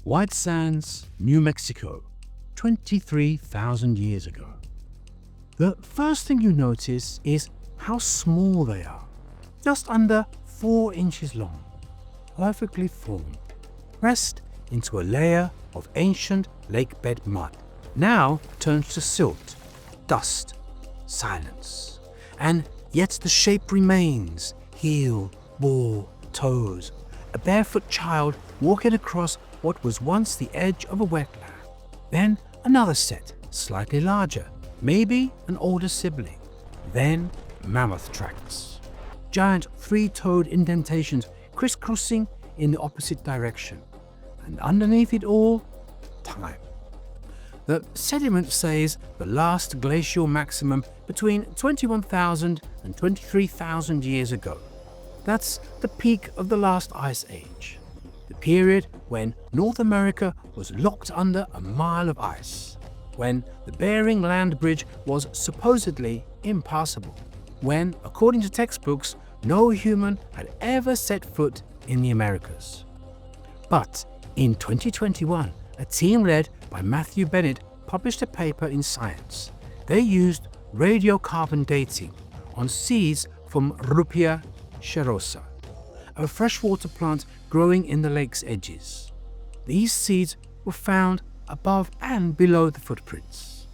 White Sands, New Mexico, 23,000 years ago. The first thing you notice is how small they are. Just under 4 inches long, perfectly formed, pressed into a layer of ancient lakebed mud. Now turns to silt, dust, silence. And yet the shape remains: heel, ball, toes. A barefoot child walking across what was once the edge of a wetland. Then another set, slightly larger, maybe an older sibling. Then mammoth tracks. Giant 3-toed indentations crisscrossing in the opposite direction. And underneath it all, time. The sediment says the last glacial maximum between 21,000 and 23,000 years ago. That's the peak of the last ice age, the period when North America was locked under a mile of ice, when the Bering Land Bridge was supposedly impassable, when, according to textbooks, no human had ever set foot in the Americas. But in 2021, a team led by Matthew Bennett published a paper in Science. They used radiocarbon dating on seeds from Ruppia scherosa, a freshwater plant growing in the lake's edges. These seeds were found above and below the footprints,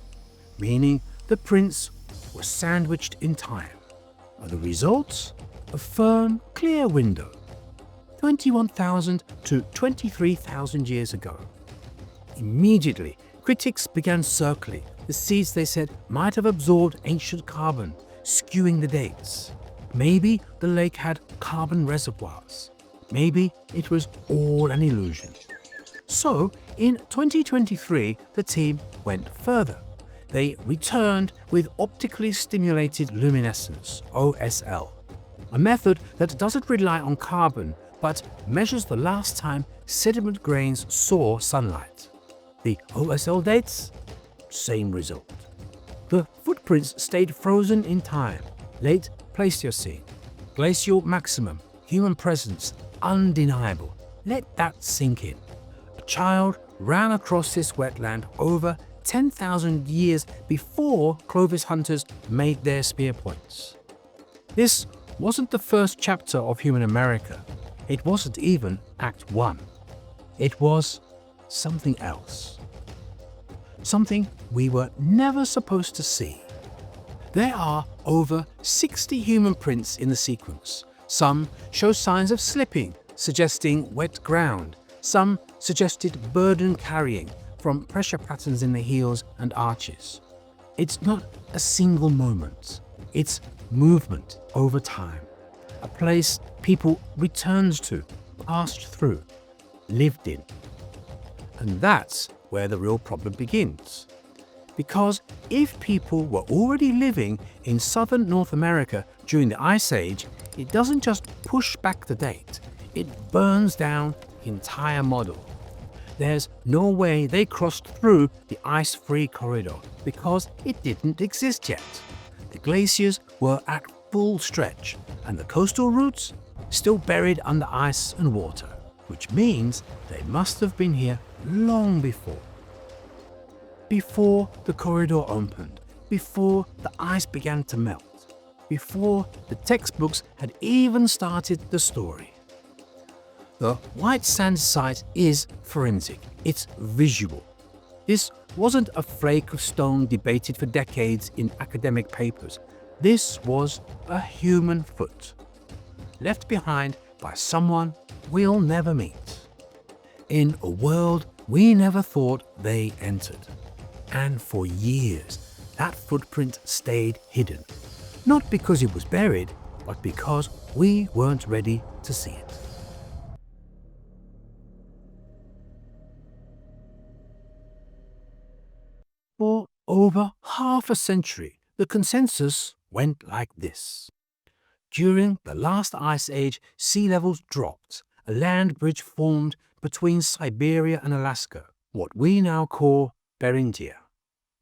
meaning the prints were sandwiched in time. Are the results? A firm, clear window, 21,000 to 23,000 years ago. Immediately, critics began circling the seeds they said might have absorbed ancient carbon, skewing the dates. Maybe the lake had carbon reservoirs. Maybe it was all an illusion. So, in 2023, the team went further. They returned with optically stimulated luminescence, OSL, a method that doesn't rely on carbon but measures the last time sediment grains saw sunlight. The OSL dates? Same result. The footprints stayed frozen in time, late Pleistocene, glacial maximum, human presence, undeniable. Let that sink in. A child ran across this wetland over 10,000 years before Clovis hunters made their spear points. This wasn't the first chapter of human America. It wasn't even Act 1. It was something else. Something we were never supposed to see. There are over 60 human prints in the sequence. Some show signs of slipping, suggesting wet ground. Some suggested burden carrying from pressure patterns in the heels and arches. It's not a single moment. It's movement over time. A place people returned to, passed through, lived in. And that's where the real problem begins. Because if people were already living in southern North America during the Ice Age, it doesn't just push back the date, it burns down the entire model. There's no way they crossed through the ice-free corridor because it didn't exist yet. The glaciers were at full stretch and the coastal routes still buried under ice and water, which means they must have been here long before. Before the corridor opened, before the ice began to melt, before the textbooks had even started the story. The White Sands site is forensic, it's visual. This wasn't a flake of stone debated for decades in academic papers. This was a human foot, left behind by someone we'll never meet, in a world we never thought they entered. And for years, that footprint stayed hidden, not because it was buried, but because we weren't ready to see it. For over half a century, the consensus went like this. During the last ice age, sea levels dropped. A land bridge formed between Siberia and Alaska, what we now call Beringia.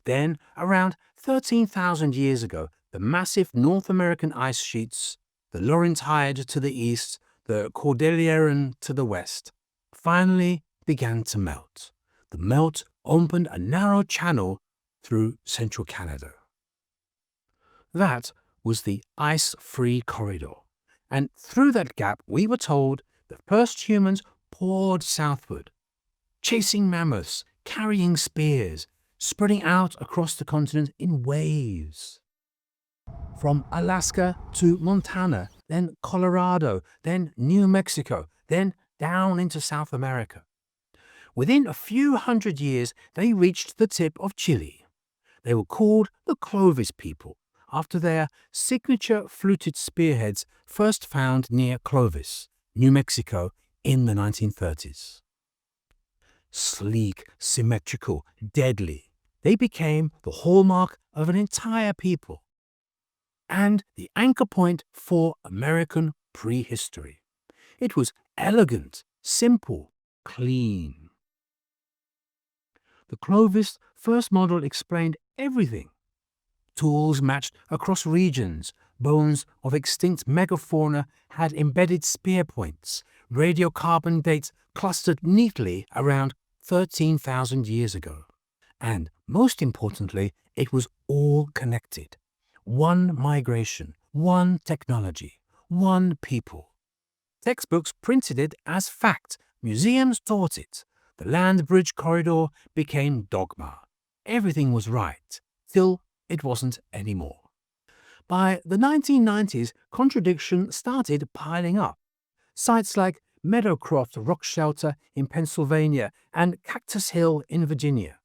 Then, around 13,000 years ago, the massive North American ice sheets, the Laurentide to the east, the Cordilleran to the west, finally began to melt. The melt opened a narrow channel through central Canada. That was the ice-free corridor, and through that gap we were told the first humans poured southward, chasing mammoths, carrying spears, spreading out across the continent in waves. From Alaska to Montana, then Colorado, then New Mexico, then down into South America. Within a few hundred years, they reached the tip of Chile. They were called the Clovis people, after their signature fluted spearheads first found near Clovis, New Mexico, in the 1930s. Sleek, symmetrical, deadly, they became the hallmark of an entire people and the anchor point for American prehistory. It was elegant, simple, clean. The Clovis first model explained everything. Tools matched across regions, bones of extinct megafauna had embedded spear points, radiocarbon dates clustered neatly around 13,000 years ago. And most importantly, it was all connected. One migration, one technology, one people. Textbooks printed it as fact. Museums taught it. The land bridge corridor became dogma. Everything was right, till it wasn't anymore. By the 1990s, contradiction started piling up. Sites like Meadowcroft Rock Shelter in Pennsylvania and Cactus Hill in Virginia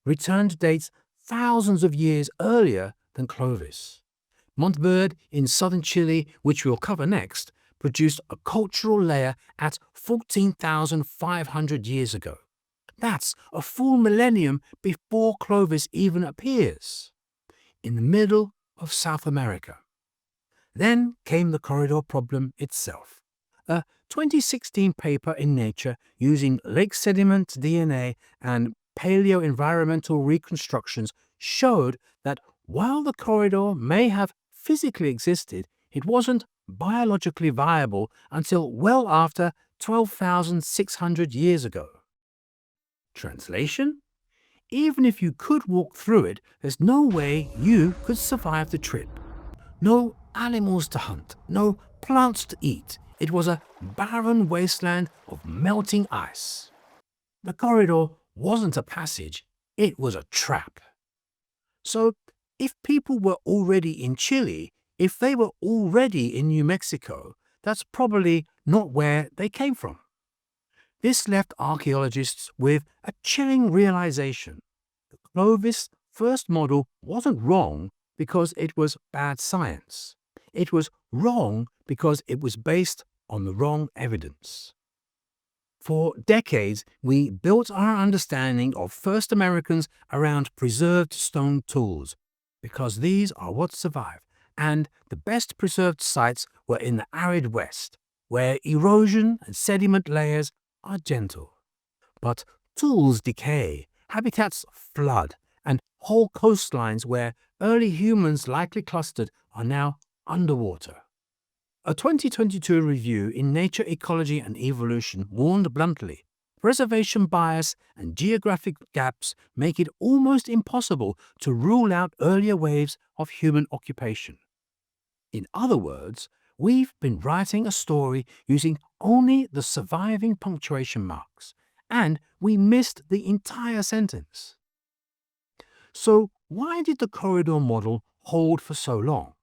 returned dates thousands of years earlier than Clovis. Monte Verde in southern Chile, which we'll cover next, produced a cultural layer at 14,500 years ago. That's a full millennium before Clovis even appears, in the middle of South America. Then came the corridor problem itself. A 2016 paper in Nature using lake sediment DNA and paleo-environmental reconstructions showed that while the corridor may have physically existed, it wasn't biologically viable until well after 12,600 years ago. Translation? Even if you could walk through it, there's no way you could survive the trip. No animals to hunt, no plants to eat. It was a barren wasteland of melting ice. The corridor wasn't a passage, it was a trap. So, if people were already in Chile, if they were already in New Mexico, that's probably not where they came from. This left archaeologists with a chilling realization. The Clovis first model wasn't wrong because it was bad science. It was wrong because it was based on the wrong evidence. For decades, we built our understanding of first Americans around preserved stone tools, because these are what survive, and the best preserved sites were in the arid West, where erosion and sediment layers are gentle. But tools decay, habitats flood, and whole coastlines where early humans likely clustered are now underwater. A 2022 review in Nature, Ecology and Evolution warned bluntly, preservation bias and geographic gaps make it almost impossible to rule out earlier waves of human occupation. In other words, we've been writing a story using only the surviving punctuation marks, and we missed the entire sentence. So why did the corridor model hold for so long?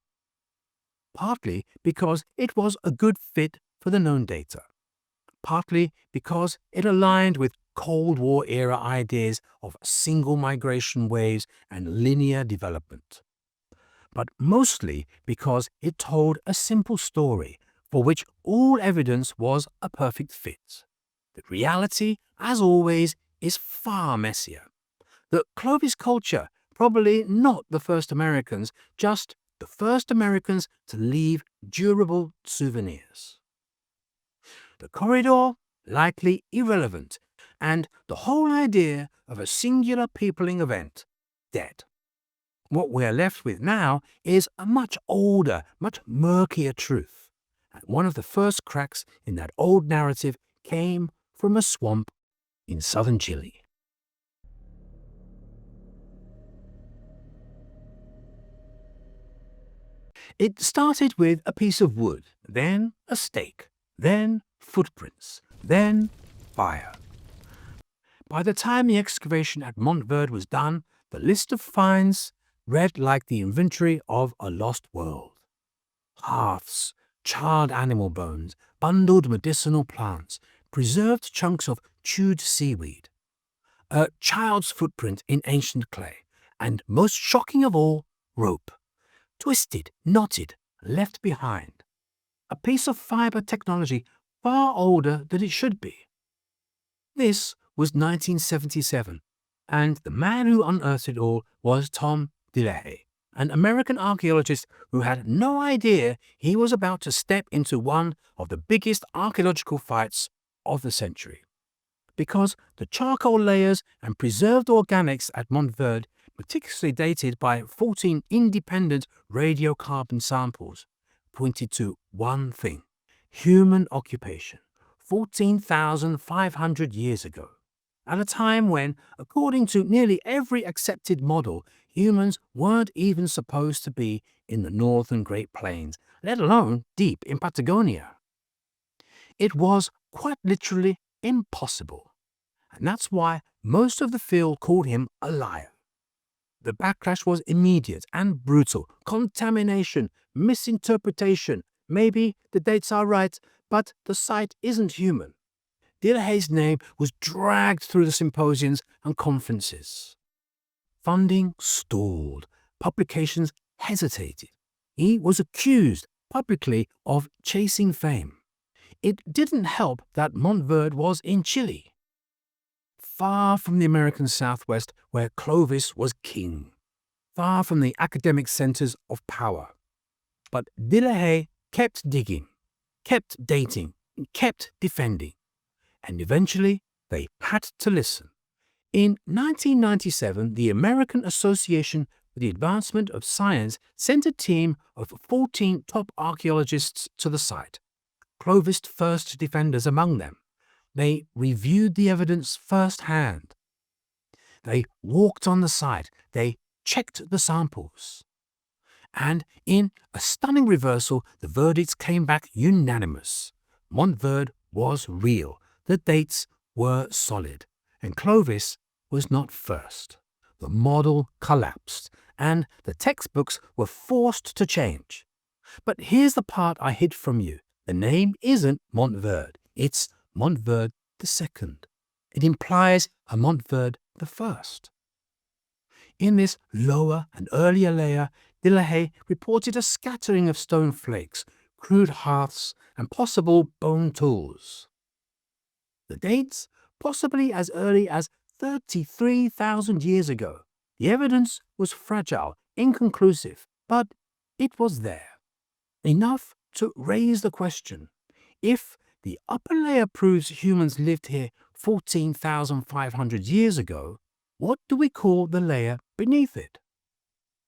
Partly because it was a good fit for the known data. Partly because it aligned with Cold War era ideas of single migration waves and linear development. But mostly because it told a simple story for which all evidence was a perfect fit. The reality, as always, is far messier. The Clovis culture, probably not the first Americans, just the first Americans to leave durable souvenirs. The corridor, likely irrelevant, and the whole idea of a singular peopling event, dead. What we're left with now is a much older, much murkier truth. And one of the first cracks in that old narrative came from a swamp in southern Chile. It started with a piece of wood, then a stake, then footprints, then fire. By the time the excavation at Verde was done, the list of finds read like the inventory of a lost world. Hearths, charred animal bones, bundled medicinal plants, preserved chunks of chewed seaweed, a child's footprint in ancient clay, and, most shocking of all, rope. Twisted, knotted, left behind. A piece of fiber technology far older than it should be. This was 1977, and the man who unearthed it all was Tom Dillehay, an American archaeologist who had no idea he was about to step into one of the biggest archaeological fights of the century. Because the charcoal layers and preserved organics at Verde, meticulously dated by 14 independent radiocarbon samples, pointed to one thing: human occupation, 14,500 years ago, at a time when, according to nearly every accepted model, humans weren't even supposed to be in the northern Great Plains, let alone deep in Patagonia. It was quite literally impossible, and that's why most of the field called him a liar. The backlash was immediate and brutal. Contamination, misinterpretation. Maybe the dates are right, but the site isn't human. Dillehay's name was dragged through the symposiums and conferences. Funding stalled. Publications hesitated. He was accused publicly of chasing fame. It didn't help that Verde was in Chile, far from the American Southwest where Clovis was king, far from the academic centers of power. But Dillehay kept digging, kept dating, kept defending, and eventually they had to listen. In 1997, the American Association for the Advancement of Science sent a team of 14 top archaeologists to the site, Clovis first defenders among them. They reviewed the evidence firsthand. They walked on the site. They checked the samples. And in a stunning reversal, the verdicts came back unanimous. Verde was real. The dates were solid. And Clovis was not first. The model collapsed, and the textbooks were forced to change. But here's the part I hid from you. The name isn't Verde. It's Verde II. It implies a Verde I. In this lower and earlier layer, Dillehay reported a scattering of stone flakes, crude hearths, and possible bone tools. The dates? Possibly as early as 33,000 years ago. The evidence was fragile, inconclusive, but it was there. Enough to raise the question: if the upper layer proves humans lived here 14,500 years ago, what do we call the layer beneath it?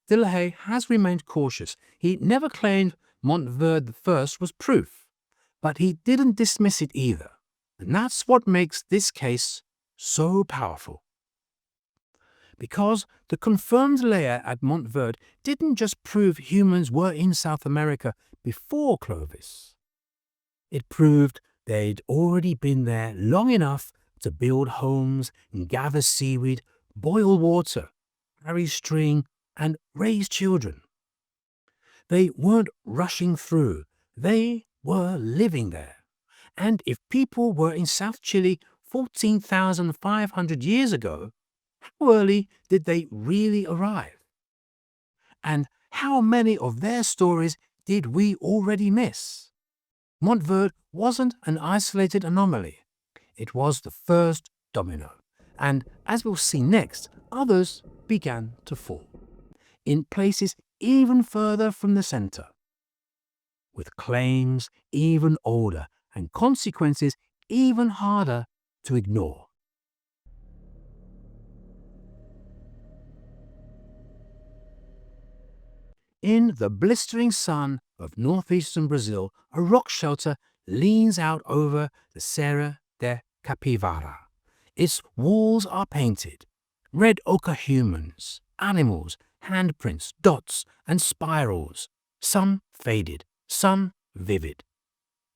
Dillehay has remained cautious. He never claimed Verde I was proof, but he didn't dismiss it either. And that's what makes this case so powerful. Because the confirmed layer at Verde didn't just prove humans were in South America before Clovis. It proved they'd already been there long enough to build homes and gather seaweed, boil water, carry string, and raise children. They weren't rushing through. They were living there. And if people were in South Chile 14,500 years ago, how early did they really arrive? And how many of their stories did we already miss? Verde wasn't an isolated anomaly. It was the first domino. And as we'll see next, others began to fall, in places even further from the center, with claims even older and consequences even harder to ignore. In the blistering sun of northeastern Brazil, a rock shelter leans out over the Serra de Capivara. Its walls are painted. Red ochre humans, animals, handprints, dots, and spirals. Some faded, some vivid.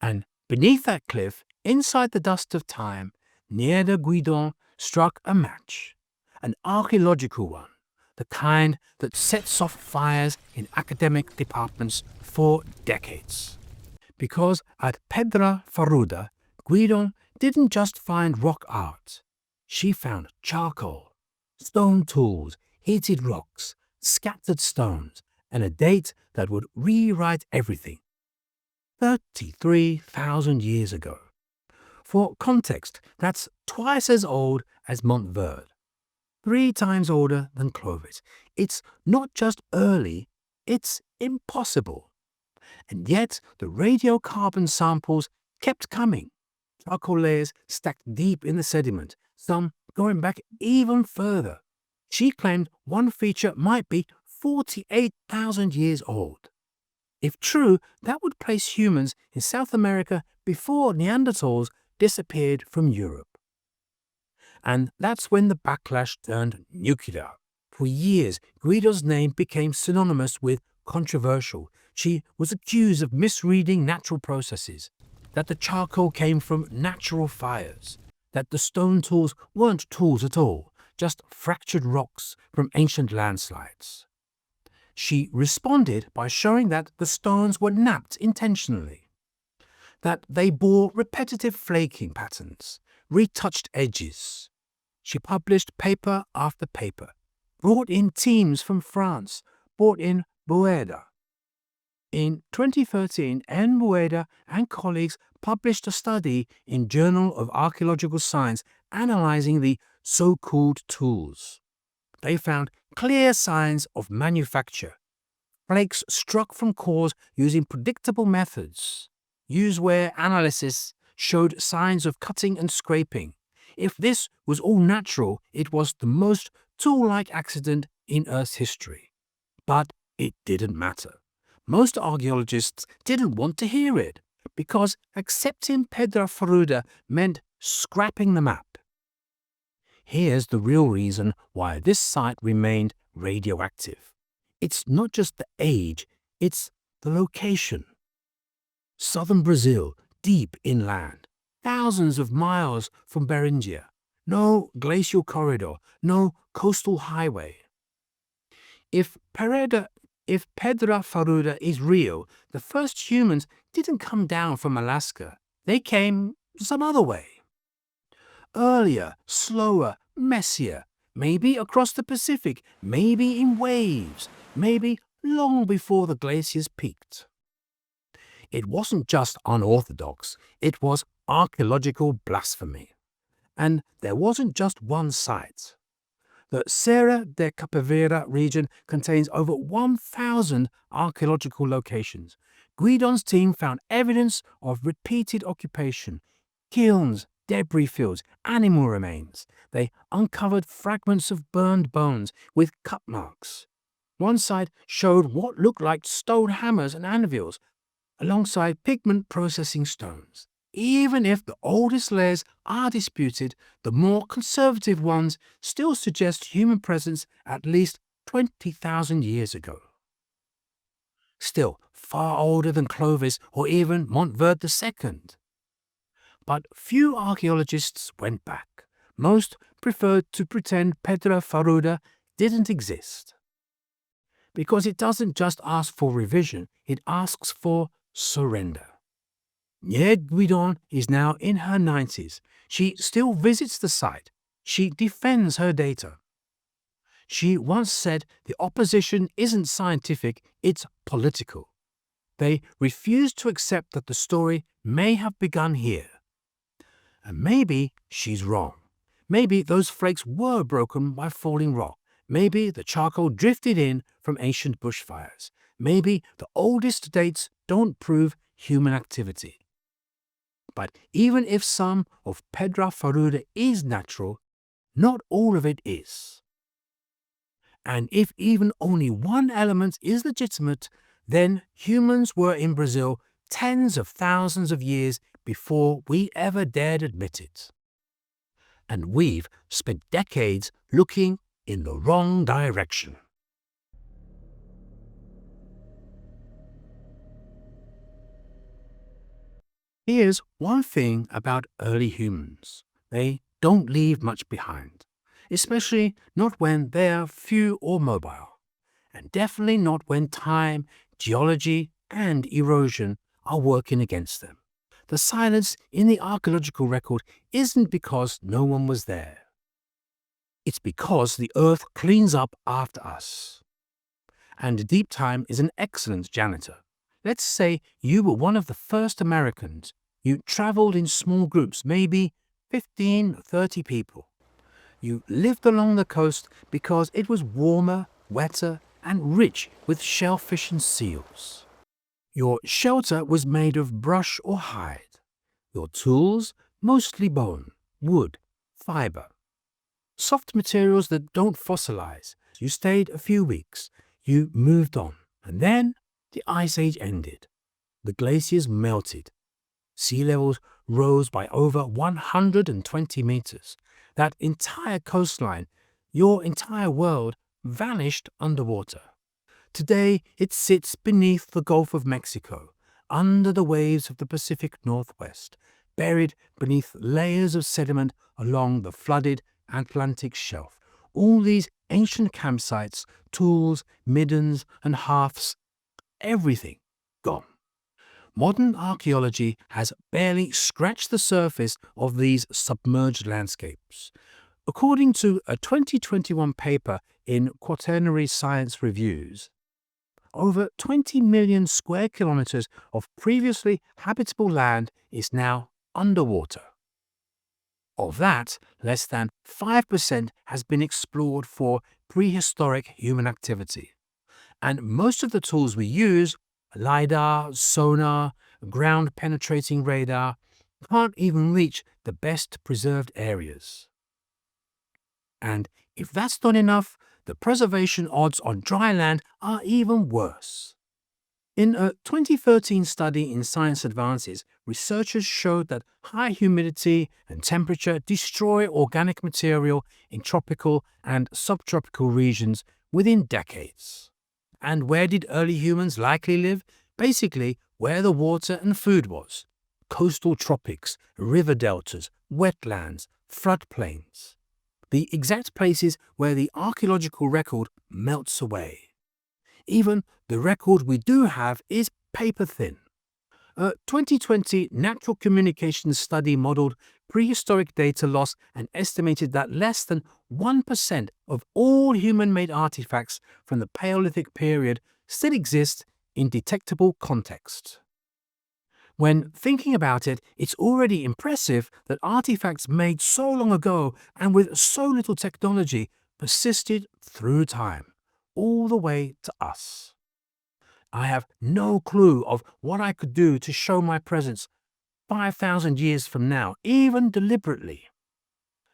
And beneath that cliff, inside the dust of time, near the guidon, struck a match. An archaeological one, the kind that sets off fires in academic departments for decades. Because at Pedra Furada, Guidon didn't just find rock art. She found charcoal, stone tools, heated rocks, scattered stones, and a date that would rewrite everything. 33,000 years ago. For context, that's twice as old as Monte Verde, 3 times older than Clovis. It's not just early, it's impossible. And yet the radiocarbon samples kept coming. Charcoal layers stacked deep in the sediment, some going back even further. She claimed one feature might be 48,000 years old. If true, that would place humans in South America before Neanderthals disappeared from Europe. And that's when the backlash turned nuclear. For years, Guido's name became synonymous with controversial. She was accused of misreading natural processes, that the charcoal came from natural fires, that the stone tools weren't tools at all, just fractured rocks from ancient landslides. She responded by showing that the stones were knapped intentionally, that they bore repetitive flaking patterns, retouched edges. She published paper after paper, brought in teams from France, brought in Verde. In 2013, Verde and colleagues published a study in Journal of Archaeological Science analyzing the so-called tools. They found clear signs of manufacture. Flakes struck from cores using predictable methods. Use-wear analysis showed signs of cutting and scraping. If this was all natural, it was the most tool-like accident in Earth's history. But it didn't matter. Most archaeologists didn't want to hear it, because accepting Pedra Furada meant scrapping the map. Here's the real reason why this site remained radioactive. It's not just the age, it's the location. Southern Brazil, deep inland, thousands of miles from Beringia. No glacial corridor, no coastal highway. If Pedra Furada is real, the first humans didn't come down from Alaska. They came some other way. Earlier, slower, messier, maybe across the Pacific, maybe in waves, maybe long before the glaciers peaked. It wasn't just unorthodox, it was archaeological blasphemy. And there wasn't just one site. The Serra de Capoeira region contains over 1,000 archaeological locations. Guidon's team found evidence of repeated occupation, kilns, debris fields, animal remains. They uncovered fragments of burned bones with cut marks. One side showed what looked like stone hammers and anvils, alongside pigment processing stones. Even if the oldest layers are disputed, the more conservative ones still suggest human presence at least 20,000 years ago. Still, far older than Clovis or even Monte Verde II. But few archaeologists went back. Most preferred to pretend Pedra Furada didn't exist. Because it doesn't just ask for revision, it asks for surrender. Guidon is now in her 90s. She still visits the site. She defends her data. She once said the opposition isn't scientific, it's political. They refuse to accept that the story may have begun here. And maybe she's wrong. Maybe those flakes were broken by falling rock. Maybe the charcoal drifted in from ancient bushfires. Maybe the oldest dates don't prove human activity. But even if some of Pedra Furada is natural, not all of it is. And if even only one element is legitimate, then humans were in Brazil tens of thousands of years before we ever dared admit it. And we've spent decades looking in the wrong direction. Here's one thing about early humans. They don't leave much behind, especially not when they're few or mobile, and definitely not when time, geology, and erosion are working against them. The silence in the archaeological record isn't because no one was there. It's because the earth cleans up after us. And deep time is an excellent janitor. Let's say you were one of the first Americans. You traveled in small groups, maybe 15, 30 people. You lived along the coast because it was warmer, wetter, and rich with shellfish and seals. Your shelter was made of brush or hide. Your tools, mostly bone, wood, fiber. Soft materials that don't fossilize. You stayed a few weeks. You moved on. And then the Ice Age ended. The glaciers melted. Sea levels rose by over 120 meters. That entire coastline, your entire world, vanished underwater. Today, it sits beneath the Gulf of Mexico, under the waves of the Pacific Northwest, buried beneath layers of sediment along the flooded Atlantic shelf. All these ancient campsites, tools, middens, and hearths, everything gone. Modern archaeology has barely scratched the surface of these submerged landscapes. According to a 2021 paper in Quaternary Science Reviews, over 20 million square kilometers of previously habitable land is now underwater. Of that, less than 5% has been explored for prehistoric human activity. And most of the tools we use, LiDAR, sonar, ground-penetrating radar, can't even reach the best preserved areas. And if that's not enough, the preservation odds on dry land are even worse. In a 2013 study in Science Advances, researchers showed that high humidity and temperature destroy organic material in tropical and subtropical regions within decades. And where did early humans likely live? Basically, where the water and food was. Coastal tropics, river deltas, wetlands, floodplains. The exact places where the archaeological record melts away. Even the record we do have is paper-thin. A 2020 natural communications study modeled prehistoric data loss and estimated that less than 1% of all human-made artifacts from the Paleolithic period still exist in detectable context. When thinking about it, it's already impressive that artifacts made so long ago and with so little technology persisted through time, all the way to us. I have no clue of what I could do to show my presence 5,000 years from now, even deliberately.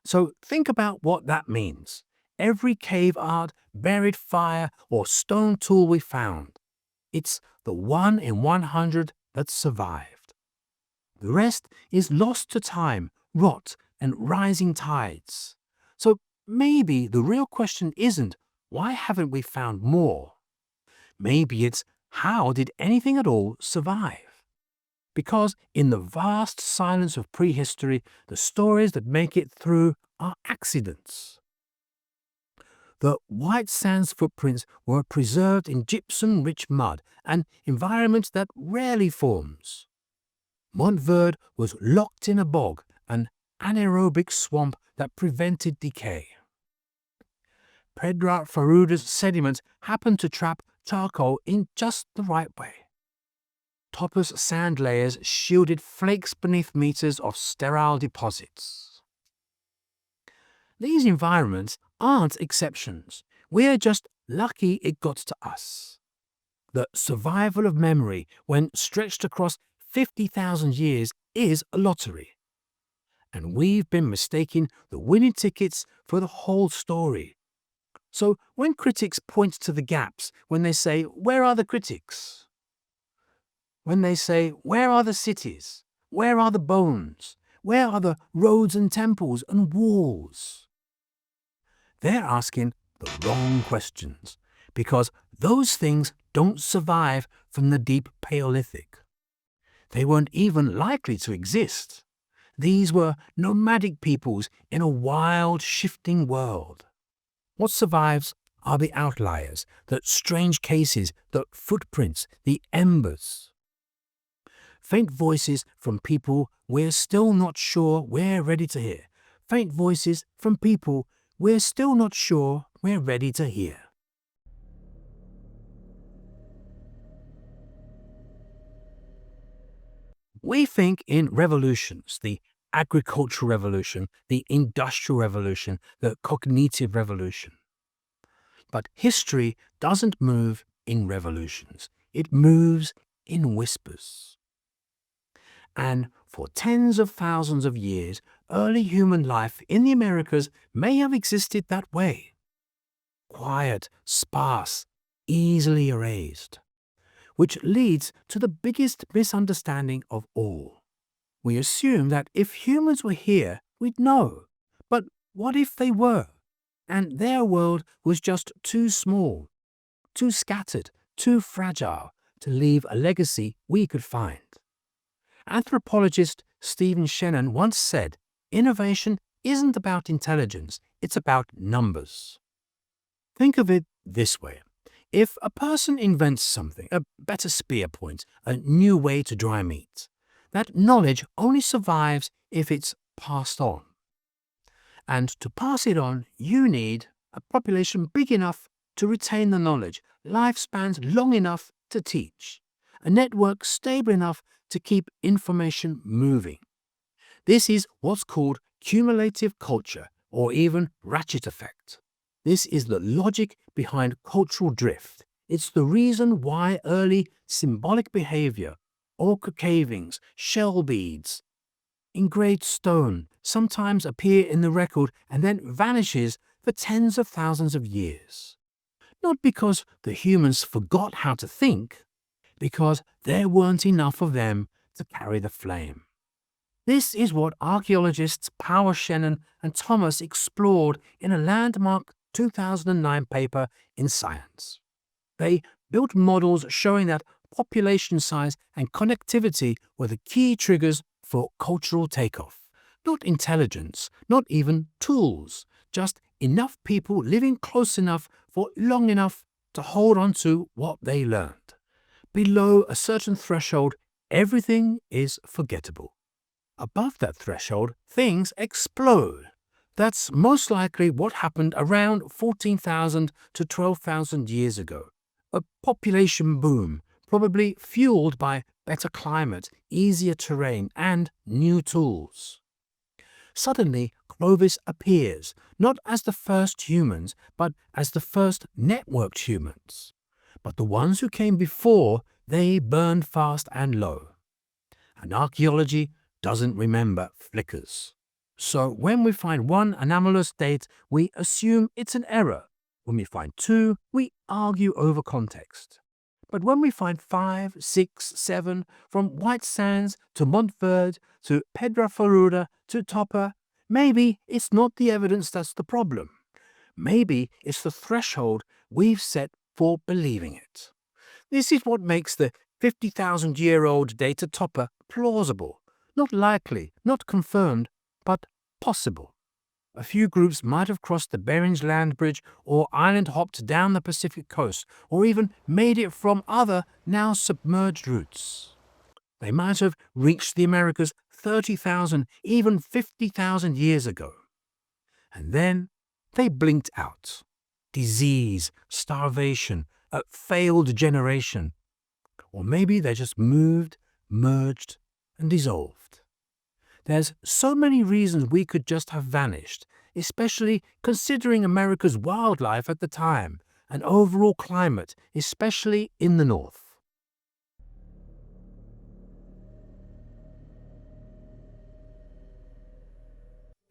So think about what that means. Every cave art, buried fire, or stone tool we found, it's the 1 in 100 that survived. The rest is lost to time, rot, and rising tides. So maybe the real question isn't, why haven't we found more? Maybe it's, how did anything at all survive? Because in the vast silence of prehistory, the stories that make it through are accidents. The white sands footprints were preserved in gypsum-rich mud, an environment that rarely forms. Monte Verde was locked in a bog, an anaerobic swamp that prevented decay. Pedra Furada's sediment happened to trap charcoal in just the right way. Topaz sand layers shielded flakes beneath meters of sterile deposits. These environments aren't exceptions. We're just lucky it got to us. The survival of memory, when stretched across 50,000 years, is a lottery. And we've been mistaking the winning tickets for the whole story. So when critics point to the gaps, when they say, where are the critics? When they say, where are the cities? Where are the bones? Where are the roads and temples and walls? They're asking the wrong questions, because those things don't survive from the deep Paleolithic. They weren't even likely to exist. These were nomadic peoples in a wild, shifting world. What survives are the outliers, the strange cases, the footprints, the embers. Faint voices from people we're still not sure we're ready to hear. Faint voices from people we're still not sure we're ready to hear. We think in revolutions, the agricultural revolution, the industrial revolution, the cognitive revolution. But history doesn't move in revolutions. It moves in whispers. And for tens of thousands of years, early human life in the Americas may have existed that way. Quiet, sparse, easily erased. Which leads to the biggest misunderstanding of all. We assume that if humans were here, we'd know. But what if they were? And their world was just too small, too scattered, too fragile to leave a legacy we could find. Anthropologist Stephen Shannon once said, "Innovation isn't about intelligence, it's about numbers." Think of it this way. If a person invents something, a better spear point, a new way to dry meat, that knowledge only survives if it's passed on. And to pass it on, you need a population big enough to retain the knowledge, lifespans long enough to teach, a network stable enough to keep information moving. This is what's called cumulative culture, or even ratchet effect. This is the logic behind cultural drift. It's the reason why early symbolic behavior, ochre cavings, shell beads, engraved stone sometimes appear in the record and then vanishes for tens of thousands of years. Not because the humans forgot how to think, because there weren't enough of them to carry the flame. This is what archaeologists Power Shannon and Thomas explored in a landmark 2009 paper in Science. They built models showing that population size and connectivity were the key triggers for cultural takeoff. Not intelligence, not even tools, just enough people living close enough for long enough to hold on to what they learned. Below a certain threshold, everything is forgettable. Above that threshold, things explode. That's most likely what happened around 14,000 to 12,000 years ago. A population boom, probably fueled by better climate, easier terrain, and new tools. Suddenly, Clovis appears, not as the first humans, but as the first networked humans. But the ones who came before, they burned fast and low. And archaeology doesn't remember flickers. So when we find one anomalous date, we assume it's an error. When we find two, we argue over context. But when we find 5, 6, 7, from White Sands to Monte to Pedra Furada to Topper, maybe it's not the evidence that's the problem. Maybe it's the threshold we've set for believing it. This is what makes the 50,000-year-old data Topper plausible. Not likely, not confirmed, but possible. A few groups might have crossed the Bering's Land Bridge or island hopped down the Pacific coast, or even made it from other, now submerged routes. They might have reached the Americas 30,000, even 50,000 years ago. And then they blinked out. Disease, starvation, a failed generation. Or maybe they just moved, merged, and dissolved. There's so many reasons we could just have vanished, especially considering America's wildlife at the time and overall climate, especially in the north.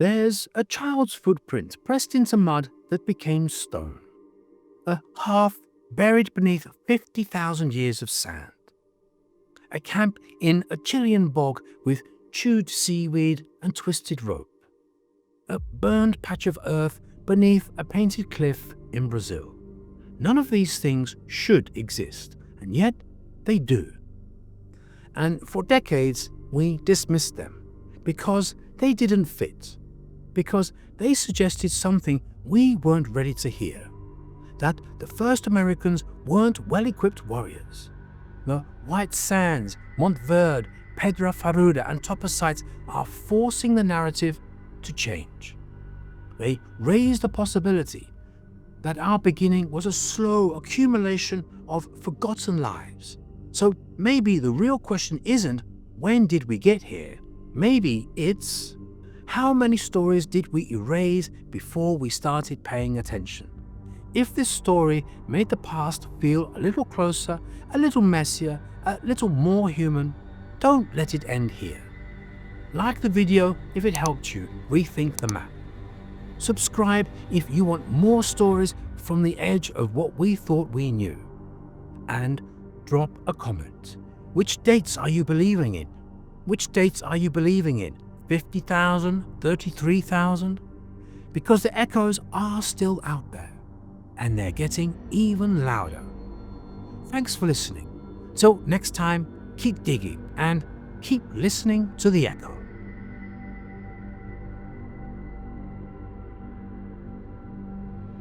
There's a child's footprint pressed into mud that became stone. A half buried beneath 50,000 years of sand. A camp in a Chilean bog with chewed seaweed and twisted rope, a burned patch of earth beneath a painted cliff in Brazil. None of these things should exist, and yet they do. And for decades, we dismissed them because they didn't fit, because they suggested something we weren't ready to hear, that the first Americans weren't well-equipped warriors. The white sands, Monte Verde, Pedra, Furada, and topo sites are forcing the narrative to change. They raise the possibility that our beginning was a slow accumulation of forgotten lives. So maybe the real question isn't, when did we get here? Maybe it's, how many stories did we erase before we started paying attention? If this story made the past feel a little closer, a little messier, a little more human, don't let it end here. Like the video if it helped you rethink the map. Subscribe if you want more stories from the edge of what we thought we knew. And drop a comment. Which dates are you believing in? Which dates are you believing in? 50,000? 33,000? Because the echoes are still out there, and they're getting even louder. Thanks for listening. Till next time, keep digging and keep listening to the echo.